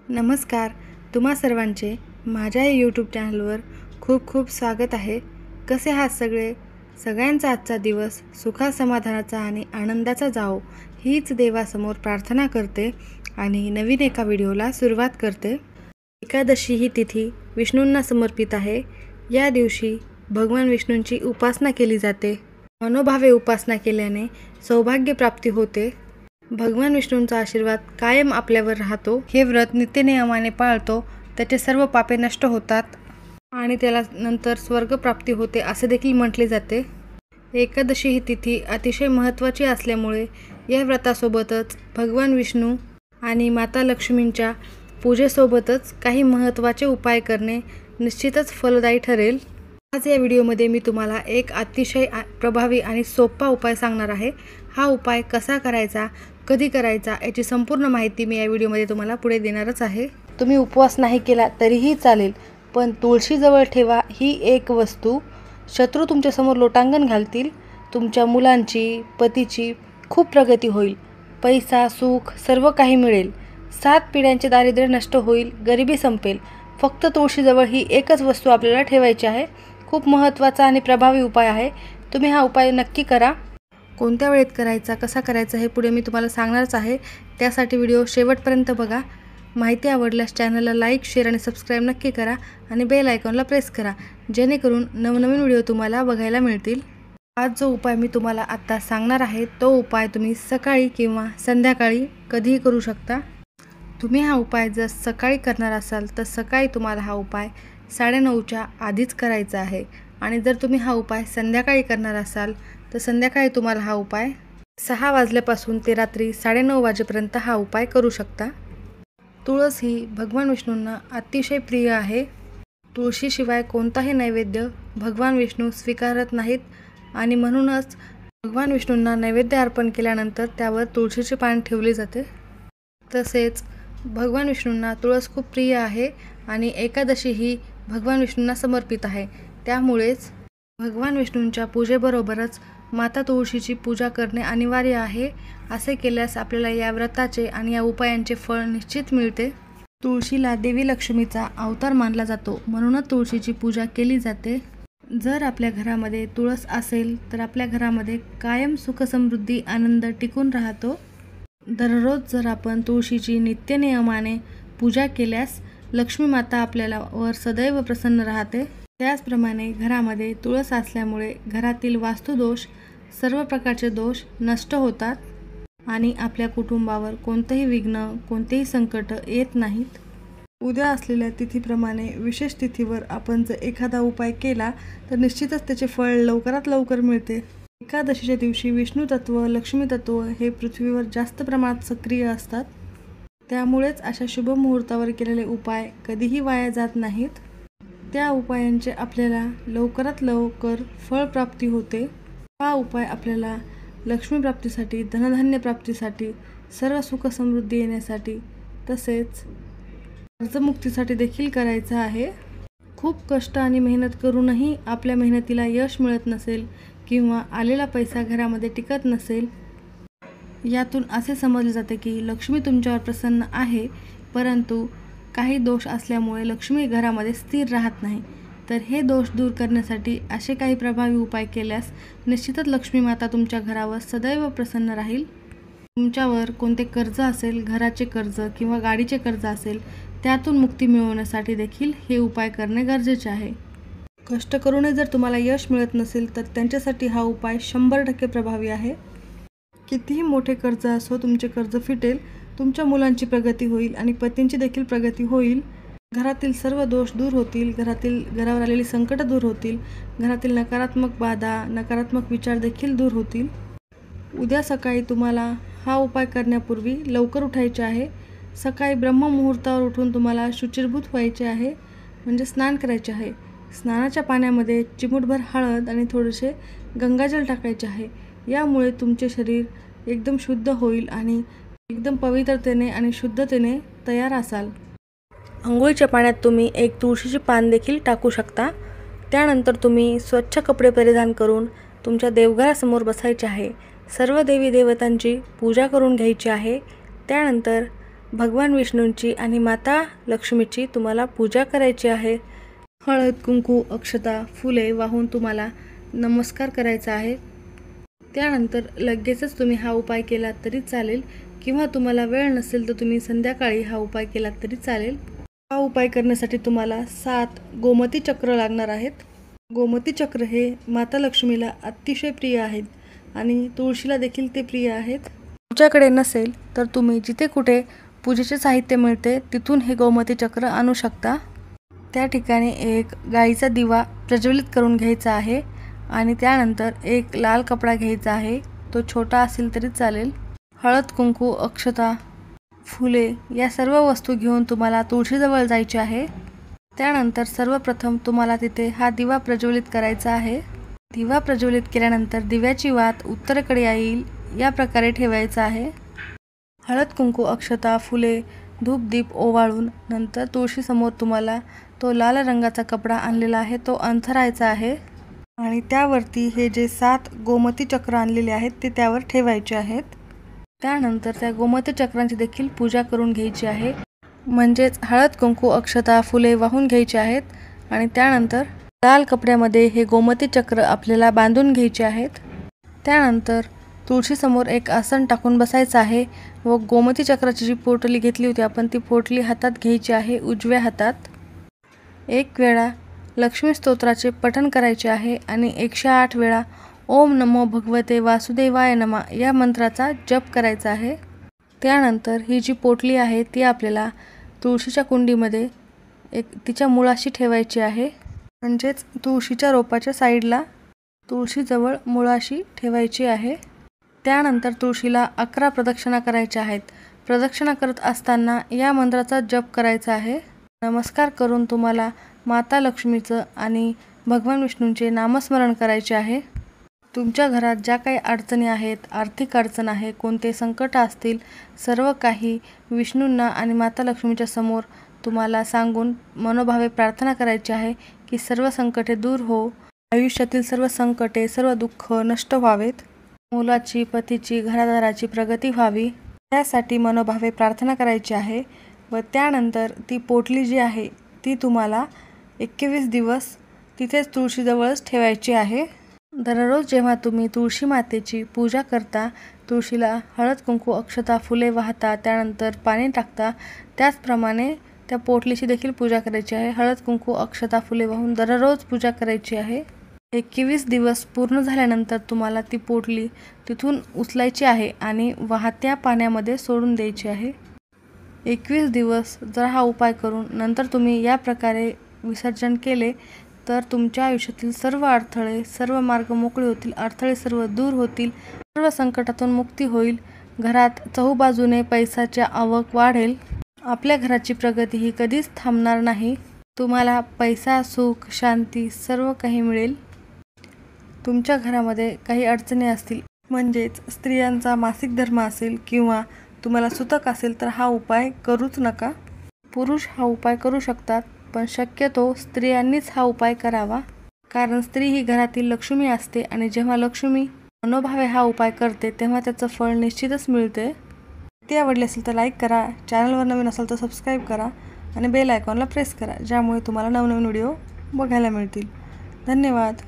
नमस्कार. तुम्हा सर्वांचे माझ्या यूट्यूब चॅनलवर खूप खूप स्वागत आहे. कसे आहात सगळे? सगळ्यांचा आजचा दिवस सुखा समाधानाचा आणि आनंदाचा जावो हीच देवासमोर प्रार्थना करते आणि नवीन एका व्हिडिओला सुरुवात करते. एकादशी ही तिथी विष्णूंना समर्पित आहे. या दिवशी भगवान विष्णूंची उपासना केली जाते. मनोभावे उपासना केल्याने सौभाग्य प्राप्ती होते. भगवान विष्णूंचा आशीर्वाद कायम आपल्यावर राहतो. हे व्रत नित्यनियमाने पाळतो त्याचे सर्व पापे नष्ट होतात आणि त्याला नंतर स्वर्गप्राप्ती होते असे देखील म्हटले जाते. एकादशी ही तिथी अतिशय महत्त्वाची असल्यामुळे या व्रतासोबतच भगवान विष्णू आणि माता लक्ष्मींच्या पूजेसोबतच काही महत्त्वाचे उपाय करणे निश्चितच फलदायी ठरेल. आज या व्हिडिओमध्ये मी तुम्हाला एक अतिशय प्रभावी आणि सोपा उपाय सांगणार आहे. हा उपाय कसा करायचा, कधी करायचा याची संपूर्ण माहिती मी या व्हिडिओमध्ये तुम्हाला पुढे देणारच आहे. तुम्ही उपवास नाही केला तरीही चालेल, पण तुळशीजवळ ठेवा ही एक वस्तू. शत्रू तुमच्यासमोर लोटांगण घालतील. तुमच्या मुलांची, पतीची खूप प्रगती होईल. पैसा, सुख सर्व काही मिळेल. 7 पिढ्यांचे दारिद्र्य नष्ट होईल. गरिबी संपेल. फक्त तुळशीजवळ ही एकच वस्तू आपल्याला ठेवायची आहे. खूप महत्त्वाचा आणि प्रभावी उपाय आहे. तुम्ही हा उपाय नक्की करा. कोणत्या वेळेत करायचा, कसा करायचा हे पुढे मी तुम्हाला सांगणारच आहे. त्यासाठी व्हिडिओ शेवटपर्यंत बघा. माहिती आवडल्यास चॅनलला लाईक, शेअर आणि सबस्क्राईब नक्की करा आणि बेल आयकॉनला प्रेस करा, जेणेकरून नवनवीन व्हिडिओ तुम्हाला बघायला मिळतील. आज जो उपाय मी तुम्हाला आत्ता सांगणार आहे तो उपाय तुम्ही सकाळी किंवा संध्याकाळी कधीही करू शकता. तुम्ही हा उपाय जर सकाळी करणार असाल तर सकाळी तुम्हाला हा उपाय 9:30च्या आधीच करायचा आहे आणि जर तुम्ही हा उपाय संध्याकाळी करणार असाल तर संध्याकाळी तुम्हाला हा उपाय 6 वाजल्यापासून ते रात्री 9:30 वाजेपर्यंत हा उपाय करू शकता. तुळस ही भगवान विष्णूंना अतिशय प्रिय आहे. तुळशीशिवाय कोणताही नैवेद्य भगवान विष्णू स्वीकारत नाहीत आणि म्हणूनच भगवान विष्णूंना नैवेद्य अर्पण केल्यानंतर त्यावर तुळशीचे पान ठेवले जाते. तसेच भगवान विष्णूंना तुळस खूप प्रिय आहे आणि एकादशी ही भगवान विष्णूंना समर्पित आहे. त्यामुळेच भगवान विष्णूंच्या पूजेबरोबरच माता तुळशीची पूजा करणे अनिवार्य आहे. असे केल्यास आपल्याला या व्रताचे आणि या उपायांचे फळ निश्चित मिळते. तुळशीला देवी लक्ष्मीचा अवतार मानला जातो, म्हणूनच तुळशीची पूजा केली जाते. जर आपल्या घरामध्ये तुळस असेल तर आपल्या घरामध्ये कायम सुखसमृद्धी, आनंद टिकून राहतो. दररोज जर आपण तुळशीची नित्यनियमाने पूजा केल्यास लक्ष्मी माता आपल्याला वर सदैव प्रसन्न राहते. त्याचप्रमाणे घरामध्ये तुळस असल्यामुळे घरातील वास्तुदोष, सर्व प्रकारचे दोष नष्ट होतात आणि आपल्या कुटुंबावर कोणतेही विघ्न, कोणतेही संकट येत नाहीत. उद्या असलेल्या तिथीप्रमाणे विशेष तिथीवर आपण जर एखादा उपाय केला तर निश्चितच त्याचे फळ लवकरात लवकर मिळते. एकादशीच्या दिवशी विष्णू तत्व, लक्ष्मी तत्व हे पृथ्वीवर जास्त प्रमाणात सक्रिय असतात. त्यामुळेच अशा शुभ मुहूर्तावर केलेले उपाय कधीही वाया जात नाहीत. त्या उपायांचे आपल्याला लवकरात लवकर फळप्राप्ती होते. हा उपाय आपल्याला लक्ष्मीप्राप्तीसाठी, धनधान्य प्राप्तीसाठी, सर्व सुखसमृद्धी येण्यासाठी तसेच कर्जमुक्तीसाठी देखील करायचा आहे. खूप कष्ट आणि मेहनत करूनही आपल्या मेहनतीला यश मिळत नसेल किंवा आलेला पैसा घरामध्ये टिकत नसेल, यातून असे समजले जाते की लक्ष्मी तुमच्यावर प्रसन्न आहे, परंतु काही दोष असल्यामुळे लक्ष्मी घरामध्ये स्थिर राहत नाही. तर हे दोष दूर करण्यासाठी असे काही प्रभावी उपाय केल्यास निश्चितच लक्ष्मी माता तुमच्या घरावर सदैव प्रसन्न राहील. तुमच्यावर कोणते कर्ज असेल, घराचे कर्ज किंवा गाडीचे कर्ज असेल, त्यातून मुक्ती मिळवण्यासाठी देखील हे उपाय करणे गरजेचे आहे. कष्ट करूनही जर तुम्हाला यश मिळत नसेल तर त्यांच्यासाठी हा उपाय 100% प्रभावी आहे. कितीही मोठे कर्ज असो, तुमचे कर्ज फिटेल. तुमच्या मुलांची प्रगती होईल आणि पतींची देखील प्रगती होईल. घरातील सर्व दोष दूर होतील. घरावर आलेली संकट दूर होतील. घरातील नकारात्मक बाधा, नकारात्मक विचार देखील दूर होतील. उद्या सकाळी तुम्हाला हा उपाय करण्यापूर्वी लवकर उठायचे आहे. सकाळी ब्रह्ममुहूर्तावर उठून तुम्हाला शुचिर्भूत व्हायचे आहे, म्हणजे स्नान करायचे आहे. स्नानाच्या पाण्यामध्ये चिमूटभर हळद आणि थोडेसे गंगाजल टाकायचे आहे. यामुळे तुमचे शरीर एकदम शुद्ध होईल आणि एकदम पवित्रतेने आणि शुद्धतेने तयार असाल. अंघोळीच्या पाण्यात तुम्ही एक तुळशीचे पान देखील टाकू शकता. त्यानंतर तुम्ही स्वच्छ कपडे परिधान करून तुमच्या देवघरासमोर बसायचे आहे. सर्व देवी देवतांची पूजा करून घ्यायची आहे. त्यानंतर भगवान विष्णूंची आणि माता लक्ष्मीची तुम्हाला पूजा करायची आहे। हळद, कुंकू, अक्षता, फुले वाहून तुम्हाला नमस्कार करायचा आहे। त्यानंतर लगेचच तुम्ही हा उपाय केला तरी चालेल किंवा तुम्हाला वेळ नसेल तर तुम्ही संध्याकाळी हा उपाय केला तरी चालेल। हा उपाय करण्यासाठी तुम्हाला 7 गोमती चक्र लागणार आहेत। गोमती चक्र हे माता लक्ष्मीला अतिशय प्रिय आहेत आणि तुळशीला देखील ते प्रिय आहेत। तुमच्याकडे नसेल तर तुम्ही जिथे कुठे पूजेचे साहित्य मिळते तिथून हे गोमती चक्र आणू शकता। त्या ठिकाणी एक गाईचा दिवा प्रज्वलित करून घ्यायचा आहे आणि त्यानंतर एक लाल कपडा घ्यायचा आहे, तो छोटा असेल तरी चालेल। हळद, कुंकू, अक्षता, फुले या सर्व वस्तू घेऊन तुम्हाला तुळशीजवळ जायचे आहे। त्यानंतर सर्वप्रथम तुम्हाला तिथे हा दिवा प्रज्वलित करायचा आहे। दिवा प्रज्वलित केल्यानंतर दिव्याची वात उत्तरेकडे येईल या प्रकारे ठेवायचा आहे। हळद, कुंकू, अक्षता, फुले, धूप, दीप ओवाळून नंतर तुळशीसमोर तुम्हाला तो लाल रंगाचा कपडा आणलेला आहे तो अंथरायचा आहे आणि त्यावरती हे जे 7 गोमती चक्र आणलेले आहेत ते त्यावर ठेवायचे आहेत। त्यानंतर त्या गोमती चक्रांची देखील पूजा करून घ्यायची आहे, म्हणजेच हळद, कुंकू, अक्षता, फुले वाहून घ्यायचे आहेत आणि त्यानंतर लाल कपड्यामध्ये हे गोमती चक्र आपल्याला बांधून घ्यायचे आहेत। त्यानंतर तुळशीसमोर एक आसन टाकून बसायचं आहे व गोमती चक्राची जी पोटली घेतली होती आपण ती पोटली हातात घ्यायची आहे, उजव्या हातात। एक वेळा लक्ष्मी स्तोत्राचे पठण करायचे आहे आणि 108 वेळा ओम नमो भगवते वासुदेवाय नमः या मंत्राचा जप करायचा आहे। त्यानंतर ही जी पोटली आहे ती आपल्याला तुळशीच्या कुंडीमध्ये तिच्या मुळाशी ठेवायची आहे, म्हणजेच तुळशीच्या रोपाच्या साईडला तुळशीजवळ मुळाशी ठेवायची आहे। त्यानंतर तुळशीला 11 प्रदक्षिणा करायच्या आहेत। प्रदक्षिणा करत असताना या मंत्राचा जप करायचा आहे। नमस्कार करून तुम्हाला माता लक्ष्मीचं आणि भगवान विष्णूंचे नामस्मरण करायचे आहे। तुमच्या घरात ज्या काही अडचणी आहेत, आर्थिक अडचण आहे, कोणते संकट असतील, सर्व काही विष्णूंना आणि माता लक्ष्मीच्या समोर तुम्हाला सांगून मनोभावे प्रार्थना करायची आहे की सर्व संकटे दूर हो, आयुष्यातील सर्व संकटे, सर्व दुःख नष्ट व्हावेत, मुलाची, पतीची, घरादाराची प्रगती व्हावी यासाठी मनोभावे प्रार्थना करायची आहे। व त्यानंतर ती पोटली जी आहे ती तुम्हाला 21 दिवस तिथेच तुळशीजवळच ठेवायची आहे। दररोज जेव्हा तुम्ही तुळशी मातेची पूजा करता, तुळशीला हळद, कुंकू, अक्षता, फुले वाहता, त्यानंतर पाणी टाकता, त्याचप्रमाणे त्या पोटलीची देखील पूजा करायची आहे। हळद, कुंकू, अक्षता, फुले वाहून दररोज पूजा करायची आहे। 21 दिवस पूर्ण झाल्यानंतर तुम्हाला ती पोटली तिथून उचलायची आहे आणि वाहत्या पाण्यामध्ये सोडून द्यायची आहे। 21 दिवस जर हा उपाय करून नंतर तुम्ही या प्रकारे विसर्जन केले तर तुमच्या आयुष्यातील सर्व अडथळे, सर्व मार्ग मोकळे होतील, अडथळे सर्व दूर होतील, सर्व संकटातून मुक्ती होईल, घरात चहूबाजूने पैशाची आवक वाढेल, आपल्या घराची प्रगती ही कधीच थांबणार नाही, तुम्हाला पैसा, सुख, शांती सर्व काही मिळेल। तुमच्या घरामध्ये काही अडचणी असतील, म्हणजेच स्त्रियांचा मासिक धर्म असेल किंवा तुम्हाला सुतक असेल तर हा उपाय करूच नका। पुरुष हा उपाय करू शकतात, पण शक्यतो स्त्रियांनीच हा उपाय करावा, कारण स्त्री ही घरातील लक्ष्मी असते आणि जेव्हा लक्ष्मी मनोभावे हा उपाय करते तेव्हा त्याचं फळ निश्चितच मिळते। ते आवडले असेल तर लाईक करा, चॅनलवर नवीन असाल तर सबस्क्राईब करा आणि बेल आयकॉनला प्रेस करा, ज्यामुळे तुम्हाला नवनवीन व्हिडिओ बघायला मिळतील। धन्यवाद।